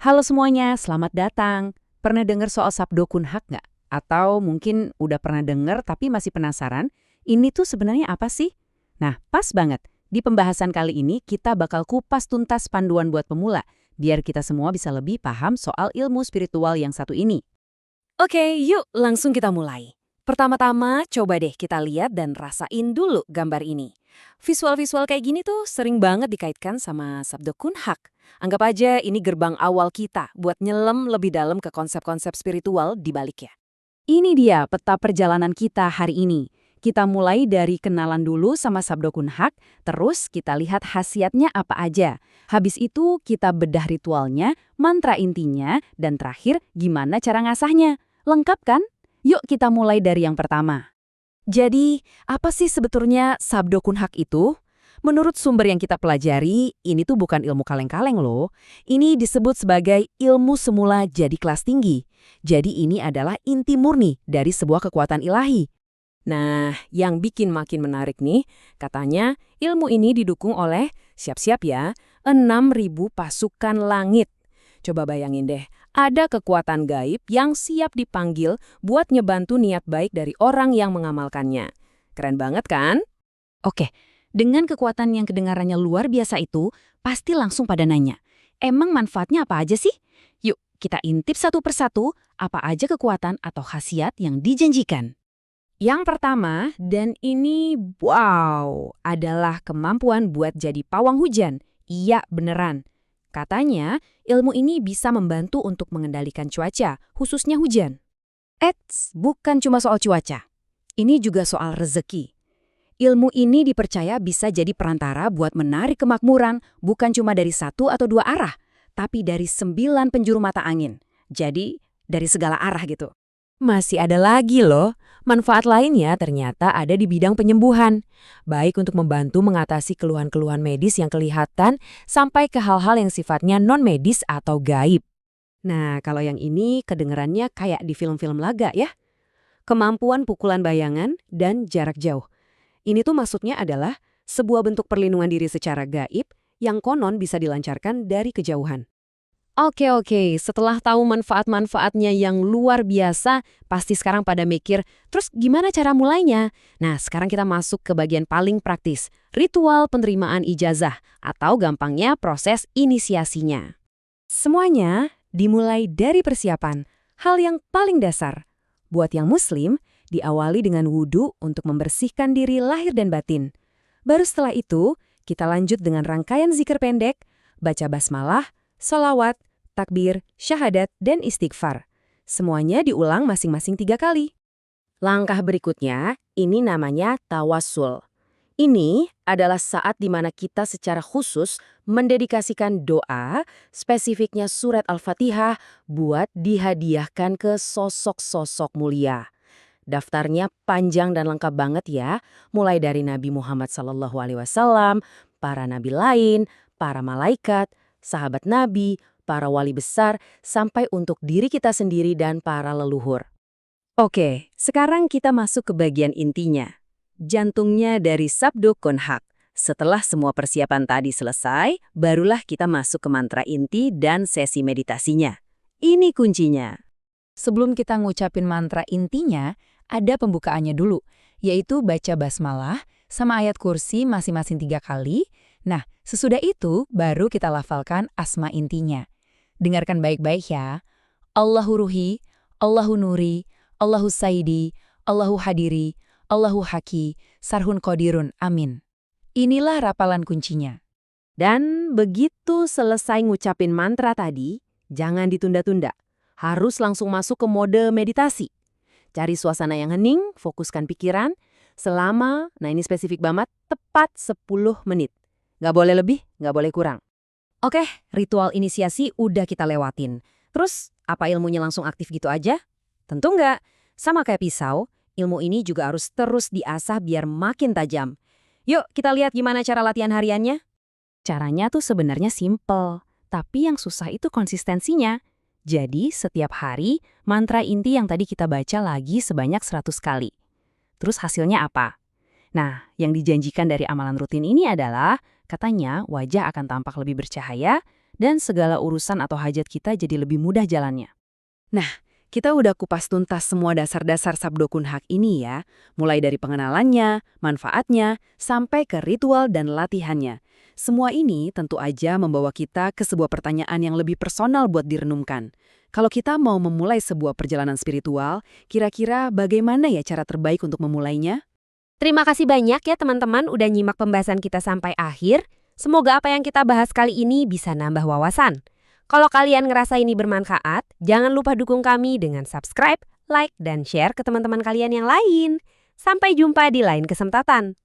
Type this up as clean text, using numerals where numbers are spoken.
Halo semuanya, selamat datang. Pernah dengar soal Sabdo Kunhak nggak? Atau mungkin udah pernah dengar tapi masih penasaran, ini tuh sebenarnya apa sih? Nah, pas banget. Di pembahasan kali ini kita bakal kupas tuntas panduan buat pemula, biar kita semua bisa lebih paham soal ilmu spiritual yang satu ini. Oke, yuk langsung kita mulai. Pertama-tama, coba deh kita lihat dan rasain dulu gambar ini. Visual-visual kayak gini tuh sering banget dikaitkan sama Sabdo Kunhak. Anggap aja ini gerbang awal kita buat nyelam lebih dalam ke konsep-konsep spiritual di baliknya. Ini dia peta perjalanan kita hari ini. Kita mulai dari kenalan dulu sama Sabdo Kunhak, terus kita lihat khasiatnya apa aja. Habis itu kita bedah ritualnya, mantra intinya, dan terakhir gimana cara ngasahnya. Lengkap kan? Yuk kita mulai dari yang pertama. Jadi, apa sih sebetulnya Sabdo Kunhak itu? Menurut sumber yang kita pelajari, ini tuh bukan ilmu kaleng-kaleng loh. Ini disebut sebagai ilmu semula jadi kelas tinggi. Jadi ini adalah inti murni dari sebuah kekuatan ilahi. Nah, yang bikin makin menarik nih, katanya ilmu ini didukung oleh, siap-siap ya, 6.000 pasukan langit. Coba bayangin deh, ada kekuatan gaib yang siap dipanggil buat ngebantu niat baik dari orang yang mengamalkannya. Keren banget kan? Oke, dengan kekuatan yang kedengarannya luar biasa itu, pasti langsung pada nanya, emang manfaatnya apa aja sih? Yuk, kita intip satu persatu, apa aja kekuatan atau khasiat yang dijanjikan. Yang pertama, dan ini wow, adalah kemampuan buat jadi pawang hujan. Iya, beneran. Katanya, ilmu ini bisa membantu untuk mengendalikan cuaca, khususnya hujan. Eits, bukan cuma soal cuaca. Ini juga soal rezeki. Ilmu ini dipercaya bisa jadi perantara buat menarik kemakmuran, bukan cuma dari satu atau dua arah, tapi dari 9 penjuru mata angin. Jadi, dari segala arah gitu. Masih ada lagi loh, manfaat lainnya ternyata ada di bidang penyembuhan. Baik untuk membantu mengatasi keluhan-keluhan medis yang kelihatan sampai ke hal-hal yang sifatnya non-medis atau gaib. Nah, kalau yang ini kedengarannya kayak di film-film laga ya. Kemampuan pukulan bayangan dan jarak jauh. Ini tuh maksudnya adalah sebuah bentuk perlindungan diri secara gaib yang konon bisa dilancarkan dari kejauhan. Oke, setelah tahu manfaat-manfaatnya yang luar biasa, pasti sekarang pada mikir, terus gimana cara mulainya? Nah, sekarang kita masuk ke bagian paling praktis, ritual penerimaan ijazah, atau gampangnya proses inisiasinya. Semuanya dimulai dari persiapan, hal yang paling dasar. Buat yang muslim, diawali dengan wudhu untuk membersihkan diri lahir dan batin. Baru setelah itu, kita lanjut dengan rangkaian zikir pendek, baca basmalah, sholawat, takbir, syahadat, dan istighfar. Semuanya diulang masing-masing 3 kali. Langkah berikutnya, ini namanya tawassul. Ini adalah saat di mana kita secara khusus mendedikasikan doa, spesifiknya surat Al-Fatihah, buat dihadiahkan ke sosok-sosok mulia. Daftarnya panjang dan lengkap banget ya, mulai dari Nabi Muhammad SAW, para nabi lain, para malaikat, sahabat Nabi, para wali besar, sampai untuk diri kita sendiri dan para leluhur. Oke, sekarang kita masuk ke bagian intinya. Jantungnya dari Sabdo Kunhak. Setelah semua persiapan tadi selesai, barulah kita masuk ke mantra inti dan sesi meditasinya. Ini kuncinya. Sebelum kita ngucapin mantra intinya, ada pembukaannya dulu, yaitu baca basmalah sama ayat kursi masing-masing 3 kali. Nah, sesudah itu baru kita lafalkan asma intinya. Dengarkan baik-baik ya. Allahu Ruhi, Allahu Nuri, Allahu Saidi, Allahu Hadiri, Allahu Haki, Sarhun Qadirun, amin. Inilah rapalan kuncinya. Dan begitu selesai ngucapin mantra tadi, jangan ditunda-tunda. Harus langsung masuk ke mode meditasi. Cari suasana yang hening, fokuskan pikiran, selama, nah ini spesifik banget, tepat 10 menit. Nggak boleh lebih, nggak boleh kurang. Oke, ritual inisiasi udah kita lewatin. Terus, apa ilmunya langsung aktif gitu aja? Tentu nggak. Sama kayak pisau, ilmu ini juga harus terus diasah biar makin tajam. Yuk, kita lihat gimana cara latihan hariannya. Caranya tuh sebenarnya simple, tapi yang susah itu konsistensinya. Jadi, setiap hari, mantra inti yang tadi kita baca lagi sebanyak 100 kali. Terus hasilnya apa? Nah, yang dijanjikan dari amalan rutin ini adalah, katanya wajah akan tampak lebih bercahaya dan segala urusan atau hajat kita jadi lebih mudah jalannya. Kita udah kupas tuntas semua dasar-dasar Sabdo Kunhak ini ya, mulai dari pengenalannya, manfaatnya, sampai ke ritual dan latihannya. Semua ini tentu aja membawa kita ke sebuah pertanyaan yang lebih personal buat direnungkan. Kalau kita mau memulai sebuah perjalanan spiritual, kira-kira bagaimana ya cara terbaik untuk memulainya? Terima kasih banyak ya teman-teman udah nyimak pembahasan kita sampai akhir. Semoga apa yang kita bahas kali ini bisa nambah wawasan. Kalau kalian ngerasa ini bermanfaat, jangan lupa dukung kami dengan subscribe, like, dan share ke teman-teman kalian yang lain. Sampai jumpa di lain kesempatan.